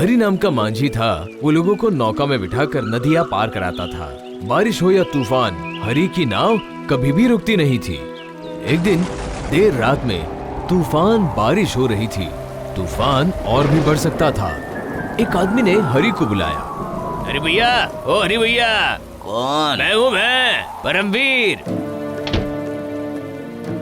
हरि नाम का मांझी था। वो लोगों को नौका में बिठाकर नदियाँ पार कराता था। बारिश हो या तूफान, हरि की नाव कभी भी रुकती नहीं थी। एक दिन देर रात में तूफान बारिश हो रही थी। तूफान और भी बढ़ सकता था। एक आदमी ने हरि को बुलाया। अरे भैया, ओ हरि भैया। कौन? मैं हूँ, मैं परमवीर।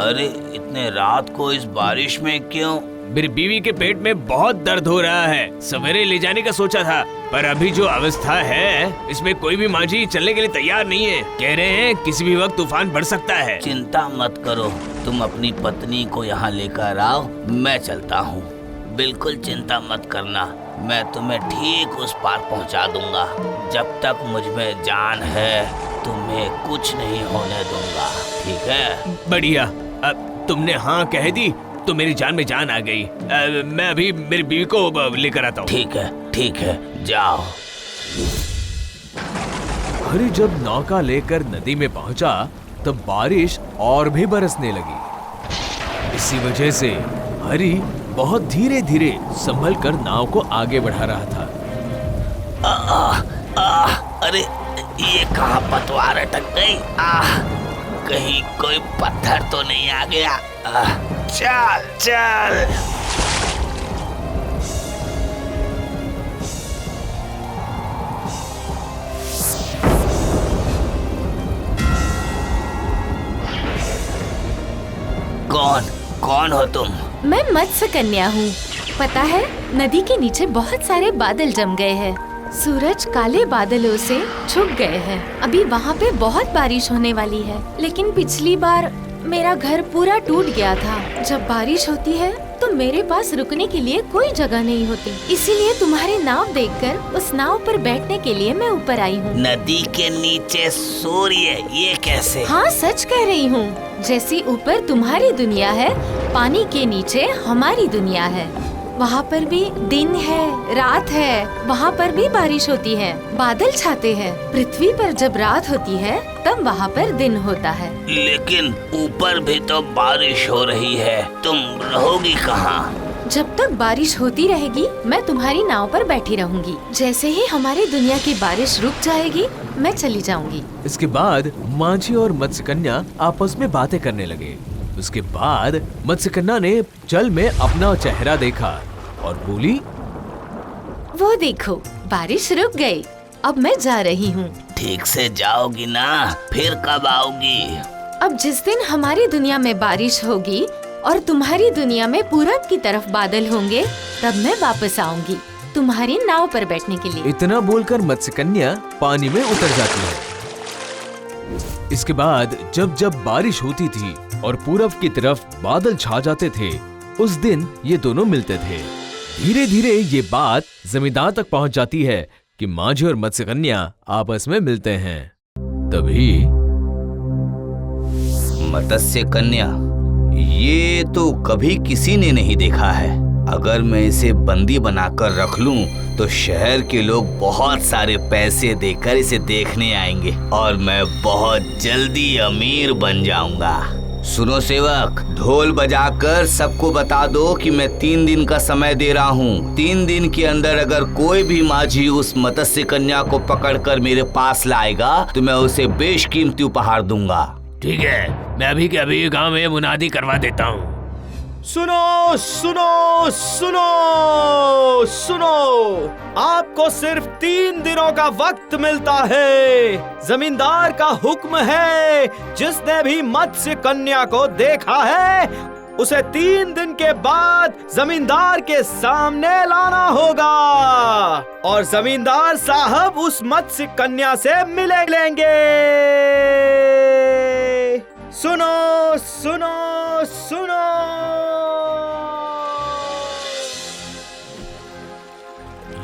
अरे इतने रात को इस बारिश में क्यों? मेरी बीवी के पेट में बहुत दर्द हो रहा है। सवेरे ले जाने का सोचा था, पर अभी जो अवस्था है इसमें कोई भी मांझी चलने के लिए तैयार नहीं है। कह रहे हैं किसी भी वक्त तूफान बढ़ सकता है। चिंता मत करो, तुम अपनी पत्नी को यहाँ लेकर आओ, मैं चलता हूँ। बिल्कुल चिंता मत करना, मैं तुम्हें ठीक उस पार पहुँचा दूंगा। जब तक मुझ में जान है तुम्हें कुछ नहीं होने दूंगा, ठीक है? बढ़िया, अब तुमने हाँ कह दी तो मेरी जान में जान आ गई। मैं अभी मेरी बीवी को लेकर आता हूँ। ठीक है, जाओ। हरि जब नौका लेकर नदी में पहुंचा तब बारिश और भी बरसने लगी। इसी वजह से हरि बहुत धीरे धीरे संभल कर नाव को आगे बढ़ा रहा था। अरे ये कहाँ पतवार अटक गई? कहीं कोई पत्थर तो नहीं आ गया? चल चल। कौन हो तुम? मैं मत्स्य कन्या हूँ। पता है, नदी के नीचे बहुत सारे बादल जम गए हैं। सूरज काले बादलों से छुप गए हैं। अभी वहाँ पे बहुत बारिश होने वाली है। लेकिन पिछली बार मेरा घर पूरा टूट गया था। जब बारिश होती है तो मेरे पास रुकने के लिए कोई जगह नहीं होती। इसीलिए तुम्हारी नाव देखकर उस नाव पर बैठने के लिए मैं ऊपर आई हूँ। नदी के नीचे सूर्य, ये कैसे? हाँ, सच कह रही हूँ। जैसी ऊपर तुम्हारी दुनिया है, पानी के नीचे हमारी दुनिया है। वहाँ पर भी दिन है, रात है। वहाँ पर भी बारिश होती है, बादल छाते हैं। पृथ्वी पर जब रात होती है तब वहाँ पर दिन होता है। लेकिन ऊपर भी तो बारिश हो रही है, तुम रहोगी कहाँ? जब तक बारिश होती रहेगी मैं तुम्हारी नाव पर बैठी रहूंगी। जैसे ही हमारी दुनिया की बारिश रुक जाएगी मैं चली जाऊंगी। इसके बाद मांझी और मत्स्य कन्या आपस में बातें करने लगे। उसके बाद मत्स्य कन्या ने जल में अपना चेहरा देखा और बोली, वो देखो, बारिश रुक गई। अब मैं जा रही हूँ। ठीक से जाओगी ना? फिर कब आओगी? अब जिस दिन हमारी दुनिया में बारिश होगी और तुम्हारी दुनिया में पूरब की तरफ बादल होंगे तब मैं वापस आऊंगी तुम्हारी नाव पर बैठने के लिए। इतना बोलकर मत्स्य कन्या पानी में उतर जाती है। इसके बाद जब जब बारिश होती थी और पूरब की तरफ बादल छा जाते थे, उस दिन ये दोनों मिलते थे। धीरे धीरे ये बात जमींदार तक पहुंच जाती है कि मांझी और मत्स्य कन्या आपस में मिलते हैं। तभी मत्स्य कन्या, ये तो कभी किसी ने नहीं देखा है। अगर मैं इसे बंदी बनाकर रख लूं तो शहर के लोग बहुत सारे पैसे देकर इसे देखने आएंगे और मैं बहुत जल्दी अमीर बन जाऊंगा। सुनो सेवक, ढोल बजाकर सबको बता दो कि मैं 3 दिन का समय दे रहा हूँ। 3 दिन के अंदर अगर कोई भी माझी उस मत्स्य कन्या को पकड़कर मेरे पास लाएगा तो मैं उसे बेशकीमती उपहार दूंगा। ठीक है, मैं अभी के अभी गांव में मुनादी करवा देता हूँ। सुनो सुनो सुनो सुनो, आपको सिर्फ 3 दिनों का वक्त मिलता है। जमींदार का हुक्म है, जिसने भी मत्स्य कन्या को देखा है उसे 3 दिन के बाद जमींदार के सामने लाना होगा और जमींदार साहब उस मत्स्य कन्या से मिले लेंगे। सुनो सुनो सुनो।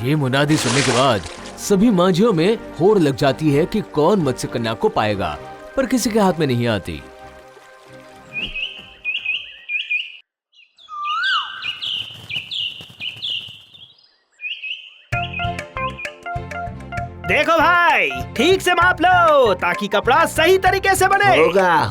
ये मुनादी सुनने के बाद सभी मांझियों में होड़ लग जाती है कि कौन मत्स्य कन्या को पाएगा, पर किसी के हाथ में नहीं आती। देखो भाई, ठीक से माप लो ताकि कपड़ा सही तरीके से बने।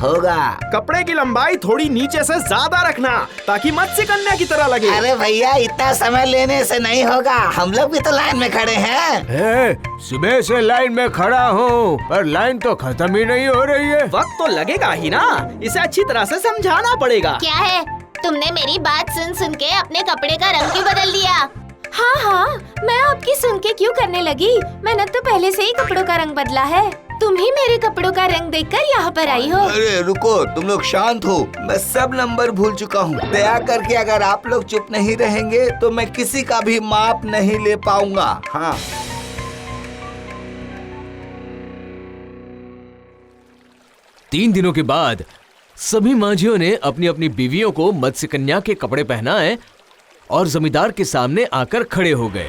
होगा। कपड़े की लंबाई थोड़ी नीचे से ज्यादा रखना ताकि मत्स्य कन्या की तरह लगे। अरे भैया, इतना समय लेने से नहीं होगा, हम लोग भी तो लाइन में खड़े हैं। सुबह से लाइन में खड़ा हूँ पर लाइन तो खत्म ही नहीं हो रही है। वक्त तो लगेगा ही ना, इसे अच्छी तरह से समझाना पड़ेगा। क्या है, तुमने मेरी बात सुन के अपने कपड़े का रंग क्यों बदल दिया? हाँ, मैं आपकी सुन के क्यों करने लगी? मैंने तो पहले से ही कपड़ों का रंग बदला है। तुम ही मेरे कपड़ों का रंग देखकर यहाँ पर आई हो। अरे रुको, तुम लोग शांत हो, मैं सब नंबर भूल चुका हूँ। दया करके अगर आप लोग चुप नहीं रहेंगे तो मैं किसी का भी माप नहीं ले पाऊंगा। हाँ, तीन दिनों के बाद सभी मांझियों ने अपनी अपनी बीवियों को मत्स्य कन्या के कपड़े पहनाए और जमींदार के सामने आकर खड़े हो गए।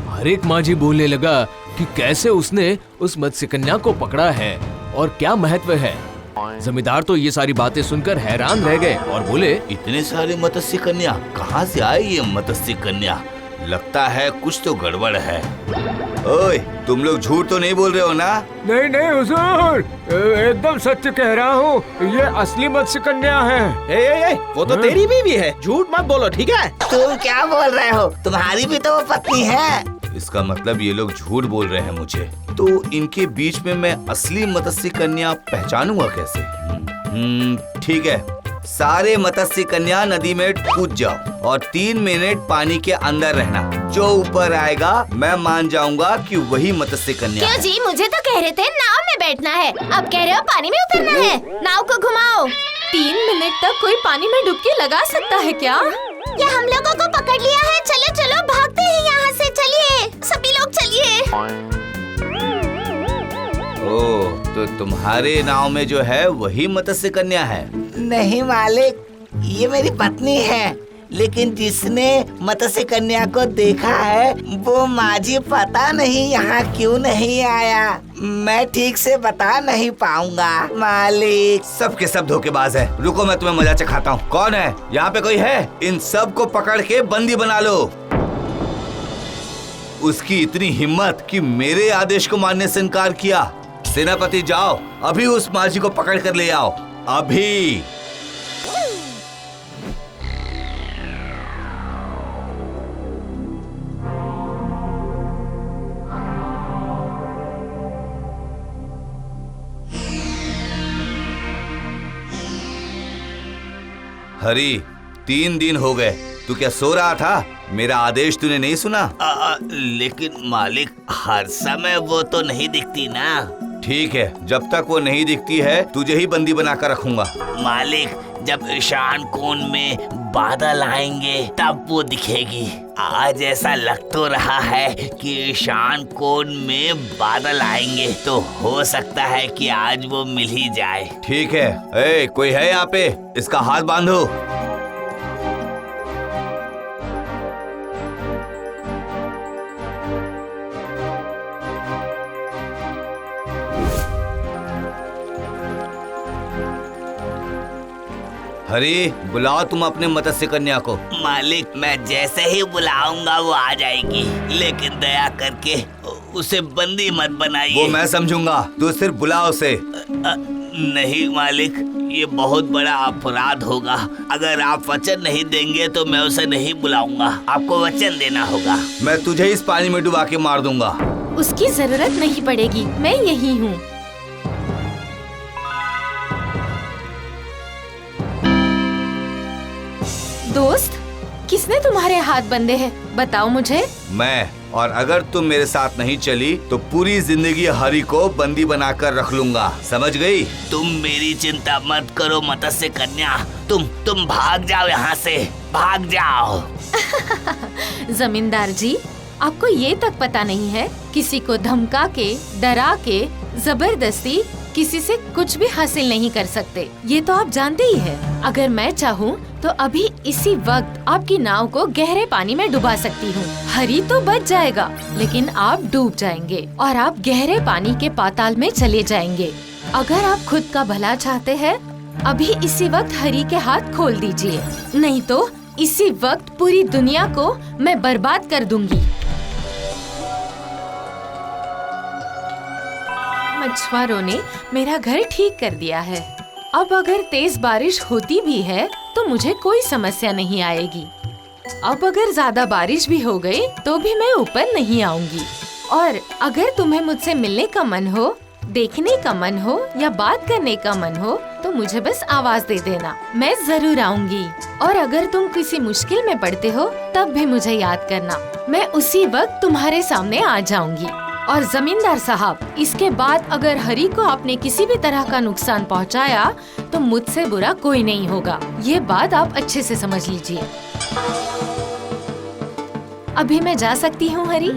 हर एक मांझी बोलने लगा कि कैसे उसने उस मत्स्य कन्या को पकड़ा है और क्या महत्व है। जमींदार तो ये सारी बातें सुनकर हैरान रह गए और बोले, इतने सारे मत्स्य कन्या कहाँ से आई ये मत्स्य कन्या? लगता है कुछ तो गड़बड़ है। ओए, तुम लोग झूठ तो नहीं बोल रहे हो ना? नहीं हुजूर, एकदम सच कह रहा हूँ, ये असली मत्स्य कन्या है। ए, वो तो तेरी बीवी है, झूठ मत बोलो, ठीक है? तुम क्या बोल रहे हो? तुम्हारी भी तो वो पत्नी है। इसका मतलब ये लोग झूठ बोल रहे हैं मुझे। तो इनके बीच में मैं असली मत्स्य कन्या पहचानूंगा कैसे? ठीक है, सारे मत्स्य कन्या नदी में कूद जाओ और 3 मिनट पानी के अंदर रहना। जो ऊपर आएगा मैं मान जाऊंगा कि वही मत्स्य कन्या क्यों है। जी, मुझे तो कह रहे थे नाव में बैठना है, अब कह रहे हो पानी में उतरना है। नाव को घुमाओ। 3 मिनट तक कोई पानी में डुबकी लगा सकता है क्या? या हम लोगों को पकड़ लिया है? चलो चलो भागते हैं यहाँ से, चलिए सभी लोग चलिए। ओह, तो तुम्हारे नाव में जो है वही मत्स्य कन्या है? नहीं मालिक, ये मेरी पत्नी है, लेकिन जिसने मत्स्य कन्या को देखा है वो माझी पता नहीं यहाँ क्यों नहीं आया। मैं ठीक से बता नहीं पाऊंगा मालिक। सब के सब धोखेबाज है। रुको, मैं तुम्हें मजा चखाता हूँ। कौन है यहाँ पे? कोई है? इन सब को पकड़ के बंदी बना लो। उसकी इतनी हिम्मत कि मेरे आदेश को मानने से इनकार किया। सेनापति, जाओ अभी उस माझी को पकड़ कर ले आओ, अभी। हरी, 3 दिन हो गए, तू क्या सो रहा था? मेरा आदेश तूने नहीं सुना? लेकिन मालिक, हर समय वो तो नहीं दिखती ना। ठीक है, जब तक वो नहीं दिखती है तुझे ही बंदी बनाकर रखूंगा। मालिक, जब ईशान कोण में बादल आएंगे तब वो दिखेगी। आज ऐसा लग तो रहा है कि ईशान कोण में बादल आएंगे, तो हो सकता है कि आज वो मिल ही जाए। ठीक है। कोई है यहाँ पे? इसका हाथ बांधो। हरी, बुलाओ तुम अपने मत्स्य कन्या को। मालिक, मैं जैसे ही बुलाऊंगा वो आ जाएगी, लेकिन दया करके उसे बंदी मत बनाइए। वो मैं समझूंगा, तू सिर्फ बुलाओ उसे। नहीं मालिक, ये बहुत बड़ा अपराध होगा। अगर आप वचन नहीं देंगे तो मैं उसे नहीं बुलाऊंगा। आपको वचन देना होगा। मैं तुझे इस पानी में डुबा के मार दूंगा। उसकी जरूरत नहीं पड़ेगी, मैं यही हूँ। दोस्त, किसने तुम्हारे हाथ बंधे हैं? बताओ मुझे। मैं, और अगर तुम मेरे साथ नहीं चली तो पूरी जिंदगी हरी को बंदी बनाकर रख लूंगा, समझ गई? तुम मेरी चिंता मत करो मत्स्य कन्या, तुम भाग जाओ यहाँ से, भाग जाओ। जमींदार जी, आपको ये तक पता नहीं है, किसी को धमका के, डरा के, जबरदस्ती किसी से कुछ भी हासिल नहीं कर सकते। ये तो आप जानते ही हैं। अगर मैं चाहूँ तो अभी इसी वक्त आपकी नाव को गहरे पानी में डुबा सकती हूँ। हरी तो बच जाएगा, लेकिन आप डूब जाएंगे और आप गहरे पानी के पाताल में चले जाएंगे। अगर आप खुद का भला चाहते हैं, अभी इसी वक्त हरी के हाथ खोल दीजिए, नहीं तो इसी वक्त पूरी दुनिया को मैं बर्बाद कर दूंगी। मछुआरों ने मेरा घर ठीक कर दिया है। अब अगर तेज बारिश होती भी है तो मुझे कोई समस्या नहीं आएगी। अब अगर ज्यादा बारिश भी हो गई तो भी मैं ऊपर नहीं आऊंगी। और अगर तुम्हें मुझसे मिलने का मन हो, देखने का मन हो या बात करने का मन हो तो मुझे बस आवाज दे देना, मैं जरूर आऊंगी। और अगर तुम किसी मुश्किल में पड़ते हो तब भी मुझे याद करना, मैं उसी वक्त तुम्हारे सामने आ जाऊंगी। और जमींदार साहब, इसके बाद अगर हरी को आपने किसी भी तरह का नुकसान पहुंचाया तो मुझसे बुरा कोई नहीं होगा। ये बात आप अच्छे से समझ लीजिए। अभी मैं जा सकती हूँ हरी?